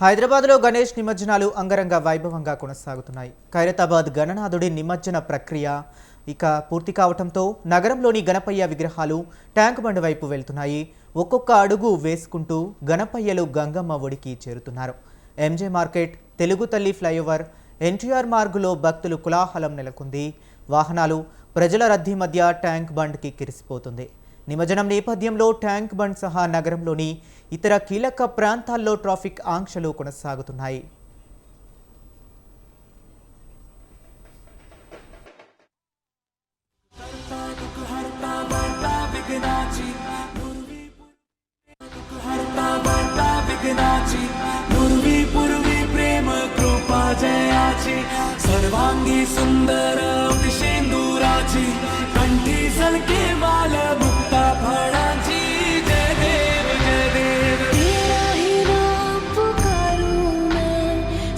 హైదరాబాద్లో గణేష్ నిమజ్జనాలు అంగరంగ వైభవంగా కొనసాగుతున్నాయి. ఖైరతాబాద్ గణనాథుడి నిమజ్జన ప్రక్రియ ఇక పూర్తి కావడంతో నగరంలోని గణపయ్య విగ్రహాలు ట్యాంక్ బండ్ వైపు వెళ్తున్నాయి. ఒక్కొక్క అడుగు వేసుకుంటూ గణపయ్యలు గంగమ్మ ఒడికి చేరుతున్నారు. ఎంజే మార్కెట్, తెలుగు తల్లి ఫ్లైఓవర్, ఎన్టీఆర్ మార్గులో భక్తులు కులాహలం నెలకొంది. వాహనాలు, ప్రజల రద్దీ మధ్య ట్యాంక్ బండ్కి కిరిసిపోతుంది. నిమజ్జనం నేపథ్యంలో ట్యాంక్ బండ్ సహా నగరంలోని ఇతర కీలక ప్రాంతాల్లో ట్రాఫిక్ ఆంక్షలు కొనసాగుతున్నాయి. सर्वांगी सुंदर सिंदूराची कंठी सलके माल मुक्ता फळाची जय देव तेरा ही नाम पुकारूं मैं,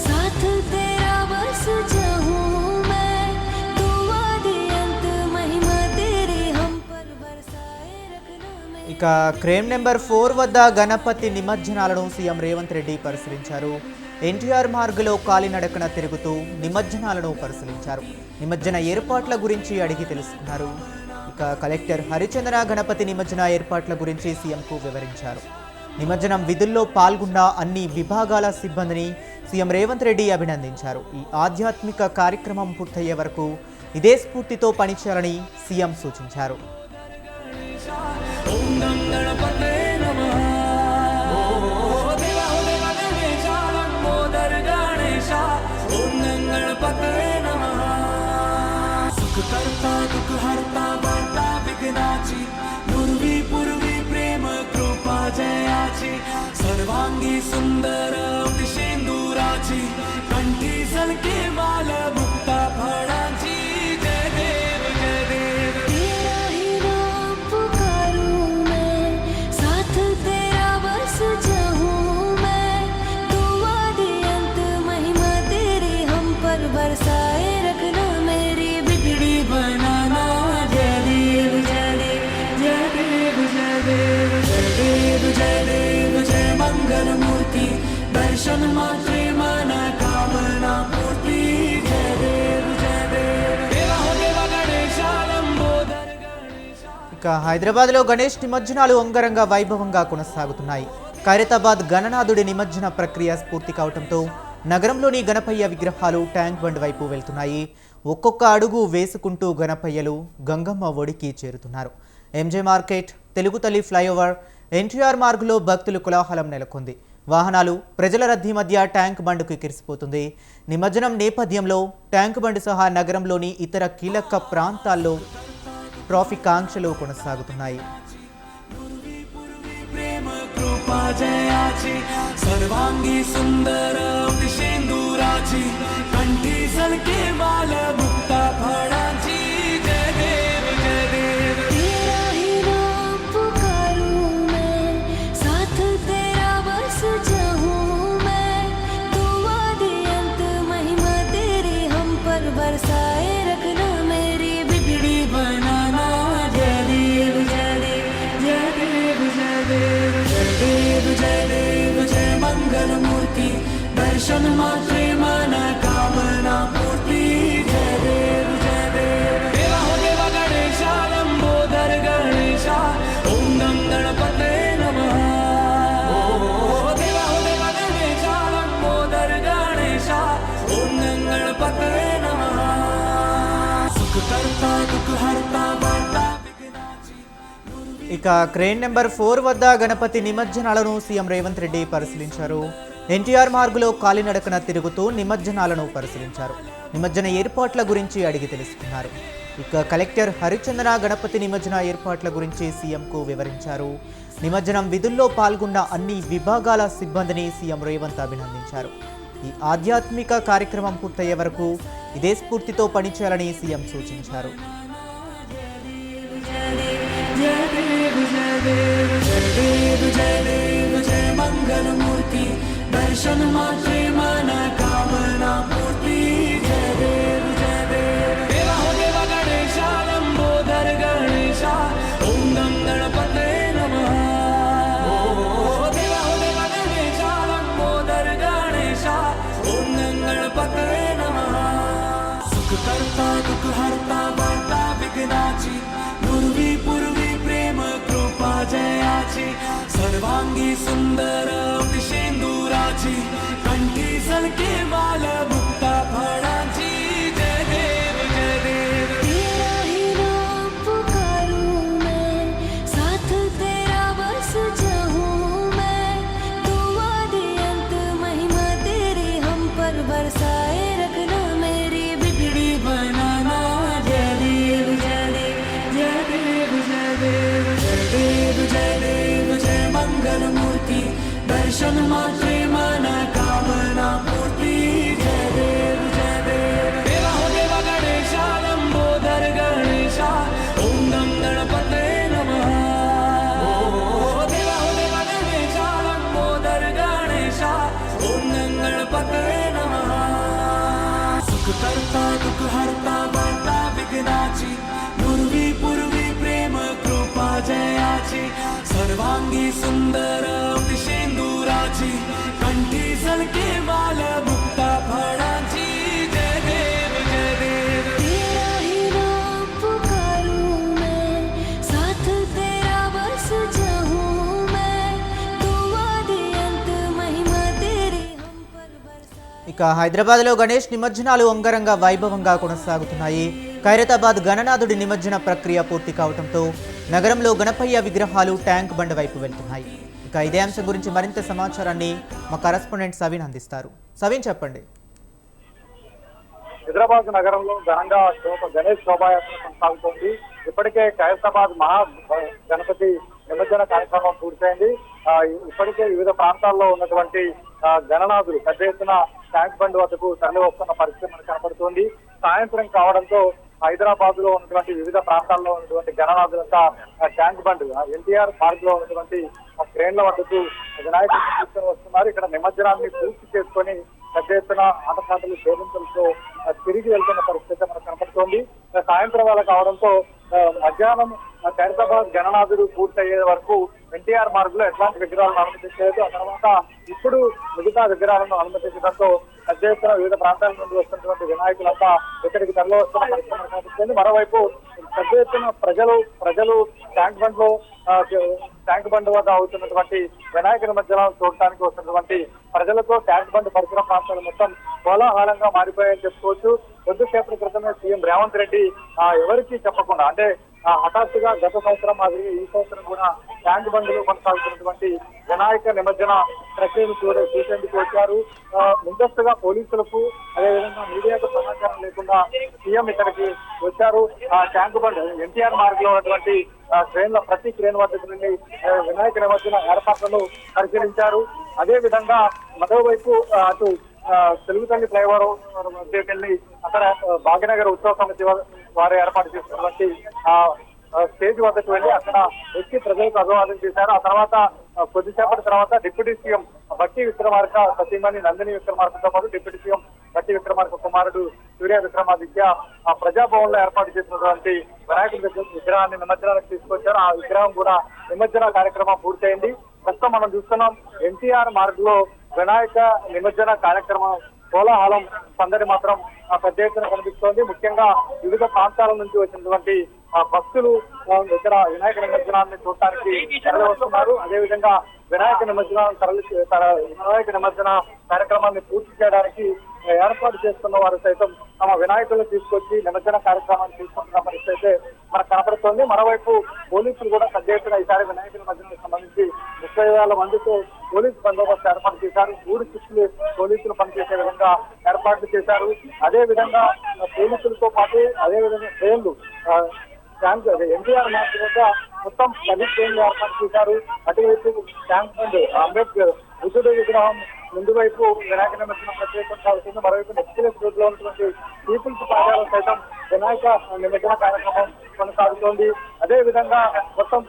साथ तेरा बस चाहूं मैं, तू आदि अंत महिमा तेरी हम पर बरसाए रखना मैं। ఇక క్రేమ్ నెంబర్ 4 వద్ద గణపతి నిమజ్జనాలను సీఎం రేవంత్ రెడ్డి పరిశీలించారు. ఎన్టీఆర్ మార్గులో కాలినడకన తిరుగుతూ నిమజ్జనాలను పరిశీలించారు. నిమజ్జన ఏర్పాట్ల గురించి అడిగి తెలుసుకున్నారు. ఇక కలెక్టర్ హరిచంద్ర గణపతి నిమజ్జన ఏర్పాట్ల గురించి సీఎంకు వివరించారు. నిమజ్జనం విధుల్లో పాల్గొన్న అన్ని విభాగాల సిబ్బందిని సీఎం రేవంత్ రెడ్డి అభినందించారు. ఈ ఆధ్యాత్మిక కార్యక్రమం పూర్తయ్యే వరకు ఇదే స్ఫూర్తితో పనిచేయాలని సీఎం సూచించారు. करता दुख हरता वार्ता विघ्नाची पूर्वी पूर्वी प्रेम कृपा जयाची सर्वांगी सुंदर सिंदूराची कंठी सलके माल मुक्ता फळाची जय देव तेरा ही नाम पुकारूं मैं, साथ तेरा बस चाहूं मैं, तू आदि अंत महिमा तेरी हम पर बरसाए रखना मेरी बिगड़ी बनाना। जय देव जय देव जय देव जय देव जय देव जय देव जय मंगल मूर्ति दर्शन मात्रे मन कामना पूर्ति जय देव जय देव देवा हो देवा गणेशा लंबोदर गणेशा। ఇక హైదరాబాద్లో గణేష్ నిమజ్జనాలు అంగరంగ వైభవంగా కొనసాగుతున్నాయి. ఖైరతాబాద్ గణనాథుడి నిమజ్జన ప్రక్రియ పూర్తి కావడంతో నగరంలోని గణపయ్య విగ్రహాలు ట్యాంక్ బండ్ వైపు వెళ్తున్నాయి. ఒక్కొక్క అడుగు వేసుకుంటూ గణపయ్యలు గంగమ్మ ఒడికి చేరుతున్నారు. ఎంజే మార్కెట్, తెలుగు తల్లి ఫ్లైఓవర్, ఎన్టీఆర్ మార్గులో భక్తులు కులాహలం నెలకొంది. వాహనాలు, ప్రజల రద్దీ మధ్య ట్యాంక్ బండ్కు కిరిసిపోతుంది. నిమజ్జనం నేపథ్యంలో ట్యాంక్ బండ్ సహా నగరంలోని ఇతర కీలక ప్రాంతాల్లో ట్రాఫిక్ ఆంక్షలు కొనసాగుతున్నాయి. जयाची सर्वांगी सुंदर सिंदूराची कंठी सलके माल मुक्ता फळाची जय देव जय देव तेरा ही नाम पुकारूं मैं, साथ तेरा बस चाहूं मैं, तू आदि अंत महिमा तेरी हम पर बरसाए रखना मेरी बिगड़ी बनाना। जय देव जय देव जय देव जय देव जय देव जय देव जय मंगल मूर्ति दर्शन मात्रे मन कामना पूर्ति जय देव जय देव देवा हो देवा गणेशा लंबोदर गणेशा ओम नम गणपते नमः देवा हो देवा गणेशा लंबोदर गणेशा ओम नम गणपते नमः सुख करता दुख हरता वार्ता विघ्नाची। ఇక క్రేన్ నెంబర్ 4 వద్ద గణపతి నిమజ్జనాలను సీఎం రేవంత్ రెడ్డి పరిశీలించారు. ఎన్టీఆర్ మార్గులో కాలినడకన తిరుగుతూ నిమజ్జనాలను పరిశీలించారు. నిమజ్జన ఏర్పాట్ల గురించి అడిగి తెలుసుకున్నారు. ఇక కలెక్టర్ హరిచంద్ర గణపతి నిమజ్జన ఏర్పాట్ల గురించి సీఎంకు వివరించారు. నిమజ్జనం విధుల్లో పాల్గొన్న అన్ని విభాగాల సిబ్బందిని సీఎం రేవంత్ అభినందించారు. ఈ ఆధ్యాత్మిక కార్యక్రమం పూర్తయ్యే వరకు ఇదే స్ఫూర్తితో పనిచేయాలని సీఎం సూచించారు. जय देव जय देव जय देव जय देव जय मंगल मूर्ति दर्शन मात्रे मन कामना पूर्ति जय देव जय देव देवा हो देवा गणेशा लंबोदर गणेशा ओम नम गणपते नमः देवा हो देवा गणेशा लंबोदर गणेशा गणपते नमः सुख करता दुख हरता वार्ता विघ्नाची पूर्वी पूर्वी प्रेम कृपा जयाची सर्वांगी सुंदर शेंदुराची कंठी सलके माल मुक्ता फळाची जय देव जय देव तेरा ही नाम पुकारूं मैं साथ तेरा बस जाऊं मैं तू आदि अंत महिमा तेरी हम पर बरसाए रखना मेरी बिगड़ी बनाना जय देव जय देव जय देव जय देव जय देव जय देव जय मंगल मूर्ति दर्शन मात्रे मन कामना पूर्ति जय देव जय देव देवा हो देवा गणेशा लंबोदर गणेशा ओम नम गणपते नमः देवा हो देवा गणेशा लंबोदर गणेशा ओम नम गणपते नमः सुख करता दुख हरता वार्ता विघ्नाची पूर्वी पूर्वी प्रेम कृपा जयाची सर्वांगी सुंदर शेंदुराची कंठी सलके माल मुक्ता फळाची जय देव जय देव तेरा ही नाम पुकारूं मैं साथ तेरा बस जाऊं मैं तू आदि अंत महिमा तेरी हम पर बरसाए ఇక హైదరాబాద్లో గణేష్ నిమజ్జనాలు అంగరంగ వైభవంగా కొనసాగుతున్నాయి. ఖైరతాబాద్ గణనాథుడి నిమజ్జన ప్రక్రియ పూర్తి కావడంతో నగరంలో గణపయ్య విగ్రహాలు ట్యాంక్ బండ్ వైపు వెళ్తున్నాయి. ఇక ఇదే అంశం గురించి మరింత సమాచారాన్ని మా కరెస్పాండెంట్ సవీన్ అందిస్తారు. సవీన్ చెప్పండి. హైదరాబాద్ నగరంలో ఘనంగా గణేష్ శోభాయాత్ర కొనసాగుతోంది. ఇప్పటికే ఖైరతాబాద్ మహా గణపతి నిమజ్జన కార్యక్రమం పూర్తయింది. ఇప్పటికే వివిధ ప్రాంతాల్లో ఉన్నటువంటి గణనాథులు పెద్ద ఎత్తున ట్యాంక్ బండ్ వద్దకు తరలి వస్తున్న పరిస్థితి మనకు కనపడుతోంది. సాయంత్రం కావడంతో హైదరాబాద్ లో ఉన్నటువంటి వివిధ ప్రాంతాల్లో ఉన్నటువంటి గణనాథులంతా ట్యాంక్ బండ్ ఎన్టీఆర్ పార్క్ లో ఉన్నటువంటి క్రేన్ల వద్దకు వినాయకుడిని తీసుకొని వస్తున్నారు. ఇక్కడ నిమజ్జనాన్ని పూర్తి చేసుకొని పెద్ద ఎత్తున ఆటపాటలు సేవింపులతో తిరిగి వెళ్తున్న పరిస్థితి మనకు కనపడుతోంది. సాయంత్రం వేళ కావడంతో మధ్యాహ్నం ఖైరతాబాద్ గణనాథుడు పూర్తయ్యే వరకు ఎన్టీఆర్ మార్గ్ లో ఎట్లాంటి విగ్రహాలను అనుమతించలేదు. ఆ తర్వాత ఇప్పుడు మిగతా విగ్రహాలను అనుమతించడంతో పెద్ద ఎత్తున వివిధ ప్రాంతాల నుండి వస్తున్నటువంటి వినాయకులంతా ఇక్కడికి తరలి వస్తున్న పరిస్థితి మనకు కనిపిస్తుంది. మరోవైపు పెద్ద ఎత్తున ప్రజలు ట్యాంక్ బండ్ వద్ద అవుతున్నటువంటి వినాయక నిమజ్జనాలు చూడటానికి వస్తున్నటువంటి ప్రజలతో ట్యాంక్ బండ్ పరిసర ప్రాంతాలు మొత్తం కోలాహలంగా మారిపోయాయని చెప్పుకోవచ్చు. కొద్దిసేపటి క్రితమే సీఎం రేవంత్ రెడ్డి ఎవరికీ చెప్పకుండా అంటే హఠాత్తుగా గత సంవత్సరం మాదిరిగా ఈ సంవత్సరం కూడా ట్యాంక్ బండ్లు కొనసాగుతున్నటువంటి వినాయక నిమజ్జన ప్రక్రియను చూసేందుకు వచ్చారు. ముందస్తుగా పోలీసులకు అదేవిధంగా మీడియాకు సమాచారం లేకుండా సీఎం ఇక్కడికి వచ్చారు. ట్యాంక్ బండ్ ఎన్టీఆర్ మార్గ్ లో ఉన్నటువంటి ప్రతి క్రేన్ వద్దకు నుండి వినాయక నిమజ్జన ఏర్పాట్లను పరిశీలించారు. అదే విధంగా మరోవైపు అటు తెలుగుతల్లి ఫ్లైఓవర్ మధ్యకి వెళ్ళి అక్కడ భాగ్యనగర్ ఉత్సవ సమితి వారు ఏర్పాటు చేసినటువంటి స్టేజ్ వద్దకు వెళ్ళి అక్కడ ఎక్కి ప్రజలకు అభివాదం చేశారు. ఆ తర్వాత కొద్దిసేపటి తర్వాత డిప్యూటీ సీఎం బట్టి విక్రమార్క సతీమణి నందిని విక్రమార్కతో పాటు డిప్యూటీ సీఎం బట్టి విక్రమార్క కుమారుడు సూర్య విక్రమాదిత్య ఆ ప్రజాభవన్ లో ఏర్పాటు చేసినటువంటి వినాయకుడి విగ్రహాన్ని నిమజ్జనానికి తీసుకొచ్చారు. ఆ విగ్రహం కూడా నిమజ్జన కార్యక్రమం పూర్తయింది. ప్రస్తుతం మనం చూస్తున్నాం ఎన్టీఆర్ మార్గ్ లో వినాయక నిమజ్జన కార్యక్రమం కోలాహలం సందడి మాత్రం పెద్ద ఎత్తున కనిపిస్తోంది. ముఖ్యంగా వివిధ ప్రాంతాల నుంచి వచ్చినటువంటి భక్తులు ఇక్కడ వినాయక నిమజ్జనాన్ని చూడటానికి తరలి వస్తున్నారు. అదేవిధంగా వినాయక నిమజ్జన కార్యక్రమాన్ని పూర్తి చేయడానికి ఏర్పాటు చేస్తున్న వారు సైతం తమ వినాయకులను తీసుకొచ్చి నిమజ్జన కార్యక్రమాన్ని తీసుకుంటున్న పరిస్థితి అయితే మనకు కనపడుతోంది. మరోవైపు పోలీసులు కూడా పెద్ద ఎత్తున ఈసారి వినాయక నిమజ్జనానికి సంబంధించి 30,000 మందితో పోలీసు బందోబస్తు ఏర్పాటు చేశారు. 3 షిఫ్ట్లు పోలీసులు పనిచేసే విధంగా ఏర్పాట్లు చేశారు. అదే విధంగా పోలీసులతో పాటు అదేవిధంగా ట్రైన్లు ఎన్టీఆర్ మార్గ్ వద్ద మొత్తం 10 ట్రైన్లు ఏర్పాటు చేశారు. అటువైపు ట్యాంక్ బండ్ అంబేద్కర్ బుద్ధుడి విగ్రహం ముందు వైపు వినాయక నిమజ్జనం ప్రత్యేక కొనసాగుతుంది. మరోవైపు ఎక్స్ప్రెస్ రోడ్ లో ఉన్నటువంటి పీపుల్స్ పార్టీలో సైతం వినాయక నిమజ్జన కార్యక్రమం కొనసాగుతోంది. అదే విధంగా మొత్తం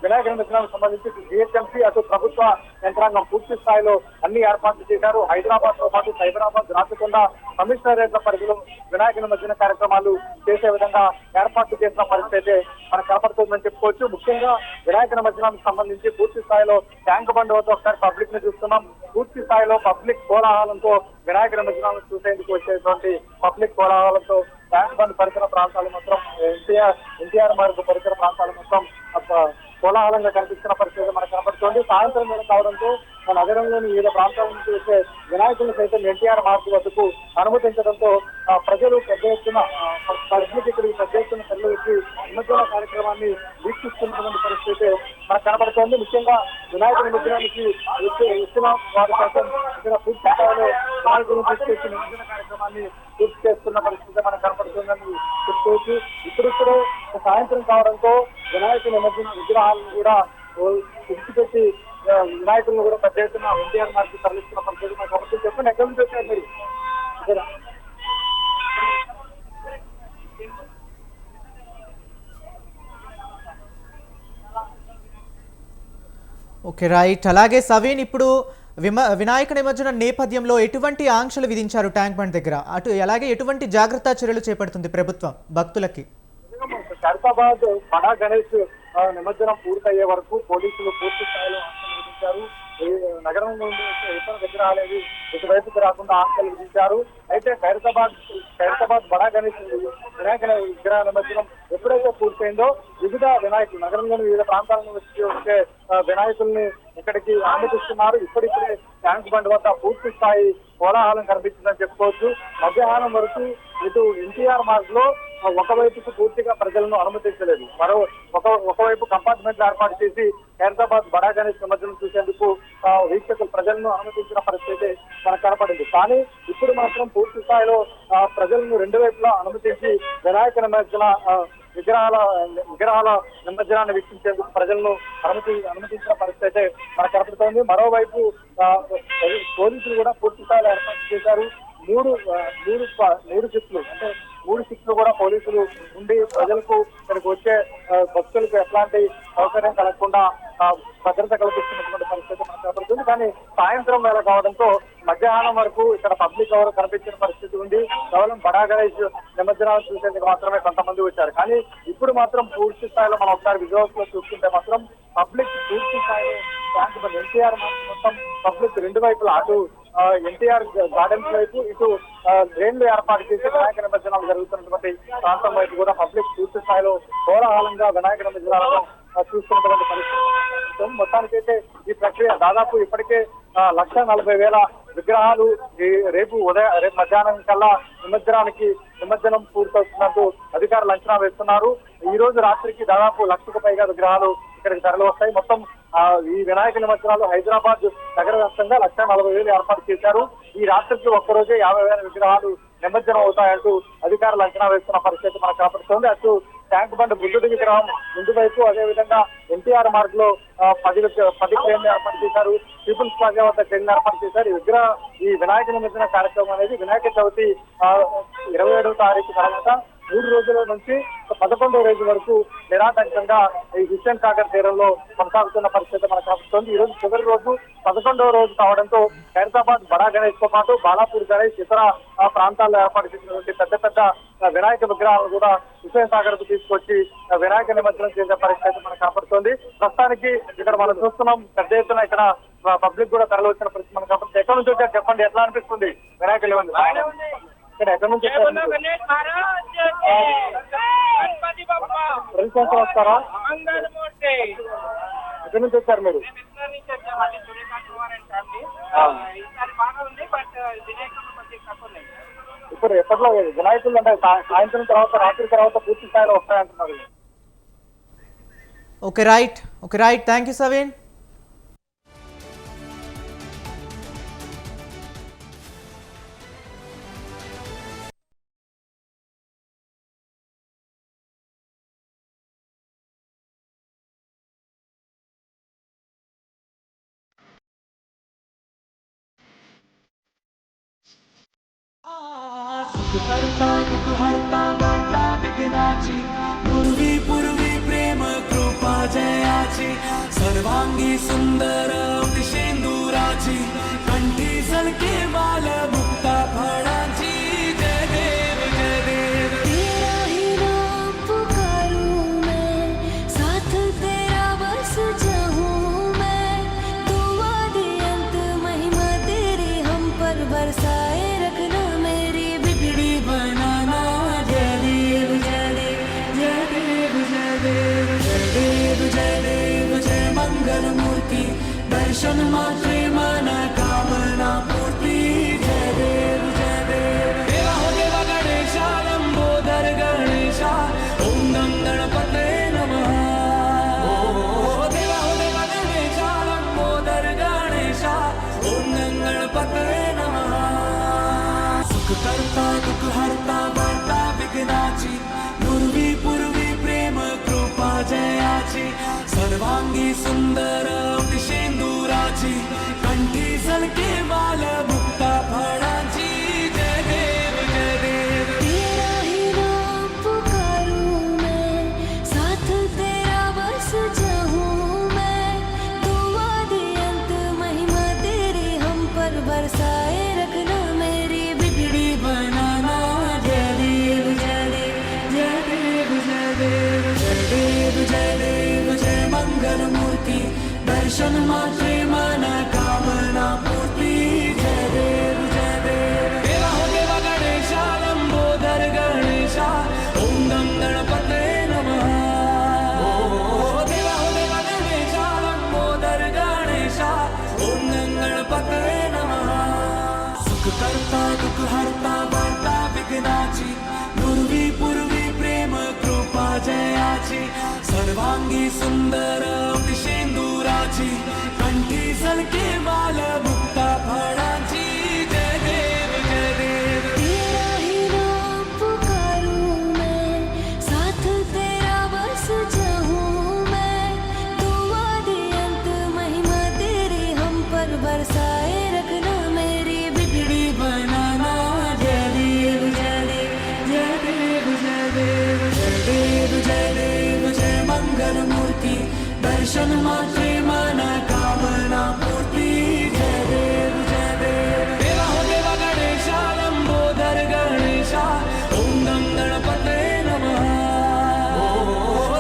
వినాయక నిమజ్జనానికి సంబంధించి జిహెచ్ఎంసీ అటు ప్రభుత్వ యంత్రాంగం పూర్తి స్థాయిలో అన్ని ఏర్పాట్లు చేశారు. హైదరాబాద్ తో పాటు సైబరాబాద్, రాచకొండ కమిషనరేట్ల పరిధిలో వినాయక నిమజ్జన కార్యక్రమాలు చేసే విధంగా ఏర్పాట్లు చేసిన పరిస్థితి అయితే మనకు కనపడుతుందని చెప్పుకోవచ్చు. ముఖ్యంగా వినాయక నిమజ్జనానికి సంబంధించి పూర్తి స్థాయిలో ట్యాంక్ బండ్ వద్ద ఒకసారి పబ్లిక్ ని చూస్తున్నాం. పూర్తి స్థాయిలో పబ్లిక్ కోలాహలంతో వినాయక నిమజ్జనాలను చూసేందుకు వచ్చేటువంటి పబ్లిక్ కోలాహలంతో ట్యాంక్ బండ్ పరిసర ప్రాంతాలు మొత్తం ఎన్టీఆర్ మార్గ పరిసర ప్రాంతాలు మొత్తం కోలాహలంగా కనిపిస్తున్న పరిస్థితి మనకు కనబడుతోంది. సాయంత్రం వేళ కావడంతో నగరంలోని వివిధ ప్రాంతాల నుంచి వచ్చే వినాయకులను సైతం ఎన్టీఆర్ మార్గ్ వద్దకు అనుమతించడంతో ప్రజలు పెద్ద ఎత్తున పబ్లిక్ ఇక్కడికి పెద్ద ఎత్తున తరలి వచ్చి నిమజ్జన కార్యక్రమాన్ని వీక్షిస్తున్నటువంటి పరిస్థితి మనకు కనబడుతోంది. ముఖ్యంగా వినాయక నిమజ్జనానికి వచ్చిన వారి సైతం ఇక్కడ పూర్తి స్థాయిలో వినాయకులను తీసుకొచ్చి నిమజ్జన కార్యక్రమాన్ని పూర్తి చేస్తున్న పరిస్థితి మనకు కనబడుతుందని చెప్పుకోవచ్చు. ఇప్పుడిప్పుడే సాయంత్రం కావడంతో వినాయక నిమజ్జన విగ్రహాలను కూడా విడిచిపెట్టి వినాయకులను కూడా పెద్ద ఎత్తున ఎన్టీఆర్ మార్గం తరలిస్తున్న పరిస్థితి మనకు కనబడుతుంది. చెప్పండి, ఎక్కడి నుంచి వచ్చారు మీరు? Okay right. అలాగే సవీన్, ఇప్పుడు వినాయక నిమజ్జన నేపథ్యంలో ఎటువంటి ఆంక్షలు విధించారు ట్యాంక్ బండ్ దగ్గర? అలాగే ఎటువంటి జాగ్రత్త చర్యలు చేపడుతుంది ప్రభుత్వం భక్తులకి? ఖైరతాబాద్ బడా గణేష్ నిమజ్జనం పూర్తయ్యే వరకు పోలీసులు పూర్తి స్థాయిలో ఆంక్షలు విధించారు. నగరంలో ఇతర విగ్రహాలేవి ఇటువైపుకి రాకుండా ఆంక్షలు విధించారు. అయితే ఖైరతాబాద్ బడా గణేష్ వినాయక విగ్రహ నిమజ్జనం ఎప్పుడైతే పూర్తయిందో వివిధ వినాయకులు నగరంలోని వివిధ ప్రాంతాల నుంచి వచ్చే వినాయకుల్ని ఇక్కడికి అనుమతిస్తున్నారు. ఇప్పుడిప్పుడే ట్యాంక్ బండ్ వద్ద పూర్తి స్థాయి కోలాహలం కనిపించిందని చెప్పుకోవచ్చు. మధ్యాహ్నం వరకు ఇటు ఎన్టీఆర్ మార్గ్ లో ఒకవైపుకు పూర్తిగా ప్రజలను అనుమతించలేదు. ఒకవైపు కంపార్ట్మెంట్లు ఏర్పాటు చేసి ఖైరతాబాద్ బడా గణేష్ నిమజ్జనం చూసేందుకు వీక్షకులు ప్రజలను అనుమతించిన పరిస్థితి మనకు కనపడింది. కానీ ఇప్పుడు మాత్రం పూర్తి స్థాయిలో ప్రజలను రెండు వైపులా అనుమతించి వినాయక నిమజ్జన విగ్రహాల నిమజ్జనాన్ని వీక్షించేందుకు ప్రజలను అనుమతించిన పరిస్థితి మనకు కనపడుతోంది. మరోవైపు పోలీసులు కూడా పూర్తి స్థాయిలో ఏర్పాటు చేశారు. మూడు షిఫ్ట్లు కూడా పోలీసులు ఉండి ప్రజలకు ఇక్కడికి వచ్చే భక్తులకు ఎట్లాంటి సౌకర్యం కలగకుండా భద్రత కల్పిస్తున్నటువంటి పరిస్థితి మనకు కనపడుతుంది. కానీ సాయంత్రం వేళ కావడంతో మధ్యాహ్నం వరకు ఇక్కడ పబ్లిక్ ఎవరు కనిపించిన పరిస్థితి ఉంది. కేవలం బడా గణేష్ నిమజ్జనాలు చూసేందుకు మాత్రమే కొంతమంది వచ్చారు. కానీ ఇప్పుడు మాత్రం పూర్తి స్థాయిలో మనం ఒకసారి విజువల్స్ లో చూసుకుంటే మాత్రం పబ్లిక్ పూర్తి స్థాయిలో ఎన్టీఆర్ మొత్తం పబ్లిక్ రెండు వైపులా అటు ఎన్టీఆర్ గార్డెన్స్ వైపు ఇటు డ్రైన్లు ఏర్పాటు చేసి వినాయక నిమజ్జనాలు జరుగుతున్నటువంటి ప్రాంతం వైపు కూడా పబ్లిక్ పూర్తి స్థాయిలో కోలాహలంగా వినాయక నిమజ్జనాలను చూస్తున్నటువంటి పరిస్థితి. మొత్తానికైతే ఈ ప్రక్రియ దాదాపు ఇప్పటికే 1,40,000 విగ్రహాలు రేపు మధ్యాహ్నం కల్లా నిమజ్జనం పూర్తవుతున్నట్టు అధికారులు అంచనా వేస్తున్నారు. ఈ రోజు రాత్రికి దాదాపు 1,00,000కు పైగా విగ్రహాలు ఇక్కడికి తరలి వస్తాయి. మొత్తం ఈ వినాయక నిమజ్జనాలు హైదరాబాద్ నగర వ్యాప్తంగా 1,40,000 ఏర్పాటు చేశారు. ఈ రాత్రికి ఒక్కరోజే 50,000 విగ్రహాలు నిమజ్జనం అవుతాయంటూ అధికారులు అంచనా వేస్తున్న పరిస్థితి మనకు కనపడుతోంది. అటు ట్యాంక్ బండ్ బుద్ధుడి విగ్రహం ముందు వైపు అదేవిధంగా ఎన్టీఆర్ మార్గ్ లో 10 క్రేన్లు ఏర్పాటు చేశారు. పీపుల్స్ ప్లాజా వద్ద క్రేన్లు ఏర్పాటు చేశారు. ఈ వినాయక నిమజ్జన కార్యక్రమం అనేది వినాయక చవితి 27వ తారీఖు తర్వాత 3 రోజుల నుంచి 11వ రోజు వరకు నిరాటంకంగా ఈ హుస్సేన్ సాగర్ తీరంలో కొనసాగుతున్న పరిస్థితి మనకు కనబడుతోంది. ఈ రోజు చివరి రోజు 11వ రోజు కావడంతో ఖైరతాబాద్ బడా గణేష్ తో పాటు బాలాపూర్ గణేష్ ఇతర ప్రాంతాల్లో ఏర్పాటు చేసినటువంటి పెద్ద వినాయక విగ్రహాలను కూడా హుస్సేన్ సాగర్ కు తీసుకొచ్చి వినాయక నిమజ్జనం చేసే పరిస్థితి మనకు కనబడుతోంది. ప్రస్తుతానికి ఇక్కడ మనం చూస్తున్నాం పెద్ద ఎత్తున ఇక్కడ పబ్లిక్ కూడా తరలి వచ్చిన పరిస్థితి మనకు కనబడుతుంది. ఎక్కడి నుంచి వచ్చారు చెప్పండి, ఎట్లా అనిపిస్తుంది వినాయక నిమజ్జనం? ఇక్కడ ఎక్కడి నుంచి ప్రతి సంవత్సరం వస్తారా? ఎక్కడి నుంచి వచ్చారు మీరు? ఇప్పుడు ఎప్పట్లో వినాయకులు అంటే సాయంత్రం తర్వాత రాత్రి తర్వాత పూర్తి స్థాయిలో వస్తాయంటున్నారు. Okay right. Thank you Saveen. पूर्वी प्रेम कृपा जयाची सर्वांगी सुंदर शेंदुराची कंठी सलके माल मुक्ता फळाची. जय देव जय देव तेरा ही नाम पुकारूं मैं, साथ तेरा बस जाऊं मैं. तू आदि अंत महिमा दर्शन मात्रे मन कामना पूर्ती जय देव जय देव देवा हो देवा गणेशा लंबोदर गणेशा ओम गं गणपते नमः देवा हो देवा गणेशा लंबोदर गणेशा ओम गं गणपते नमः सुख करता दुख हरता वार्ता विघ्नाची पूर्वी पूर्वी प्रेम कृपा जयाची सर्वांगी सुंदर शेंदुराची कंठी सलके माल मुक्ता फळाची जय देव जय देव तेरा ही नाम पुकारूं मैं, साथ तेरा बस जाऊं मैं। तू आदि अंत महिमा तेरी हम पर बरसाए रखना, मेरी बिगड़ी बनाना जय देव जय देव जय देव जय देव जय देव जय देव जय मंगल मूर्ति दर्शन मात्रे मन कामना पूर्ति जय देव जय देव देवा हो देवा गणेशा लंबोदर गणेशा ओम गं गणपते नमः देवा हो देवा गणेशा लंबोदर गणेशा ओम गं गणपते नमः सुख करता दुख हरता वार्ता विघ्नाची पूर्वी पूर्वी प्रेम कृपा जयाची सर्वांगी सुंदर शेंदुराची कंठी सलके माल मुक्ता फळाची जय देव जय देव तेरा ही नाम पुकारूं मैं, साथ तेरा बस जाऊं मैं। तू आदि अंत महिमा तेरी हम पर बरसाए रखना, मेरी बिगड़ी बनाना जय देव जय देव जय देव जय देव जय देव जय देव जय मंगल मूर्ति दर्शन मात्रे मन कामना पूर्ति जय देव जय देव देवा हो देवा गणेशा लंबोदर गणेशा ओम गं गणपते नमः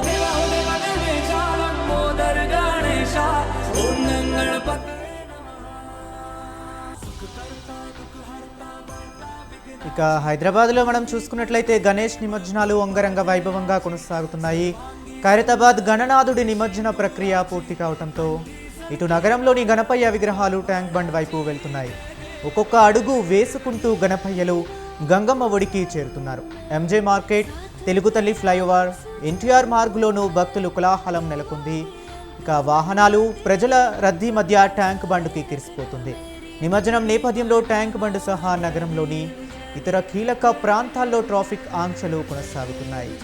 देवा हो देवा गणेशा लंबोदर गणेशा ओम गं गणपते ఇక హైదరాబాద్లో మనం చూసుకున్నట్లయితే గణేష్ నిమజ్జనాలు అంగరంగ వైభవంగా కొనసాగుతున్నాయి. ఖైరతాబాద్ గణనాథుడి నిమజ్జన ప్రక్రియ పూర్తి కావడంతో ఇటు నగరంలోని గణపయ్య విగ్రహాలు ట్యాంక్ బండ్ వైపు వెళ్తున్నాయి. ఒక్కొక్క అడుగు వేసుకుంటూ గణపయ్యలు గంగమ్మ ఒడికి చేరుతున్నారు. ఎంజే మార్కెట్, తెలుగుతల్లి ఫ్లైఓవర్, ఎన్టీఆర్ మార్గులోనూ భక్తులు కోలాహలం నెలకొంది. ఇక వాహనాలు, ప్రజల రద్దీ మధ్య ట్యాంక్ బండ్కి కిరిసిపోతుంది. నిమజ్జనం నేపథ్యంలో ట్యాంక్ బండ్ సహా నగరంలోని ఇతర కీలక ప్రాంతాల్లో ట్రాఫిక్ ఆంక్షలు కొనసాగుతున్నాయి.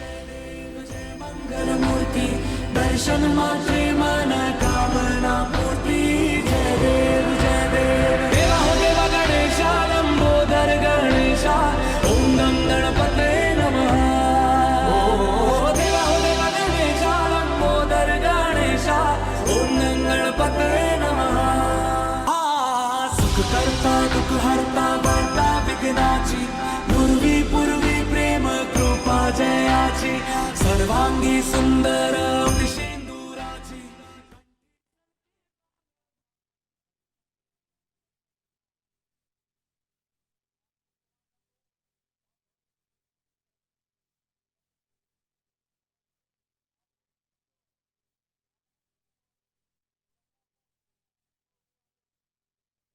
मूर्ति दर्शन मात्रे मन कामना पूर्ति जय देव जय देव देवा हो देवा गणेशा लंबोदर गणेशा ओम गं गणपते नमः देवा हो देवा गणेशा लंबोदर गणेशा ओम गं गणपते नमः सुख करता दुख हरता वार्ता विघ्नाची पूर्वी पूर्वी प्रेम कृपा जयाची सर्वांगी सुंदर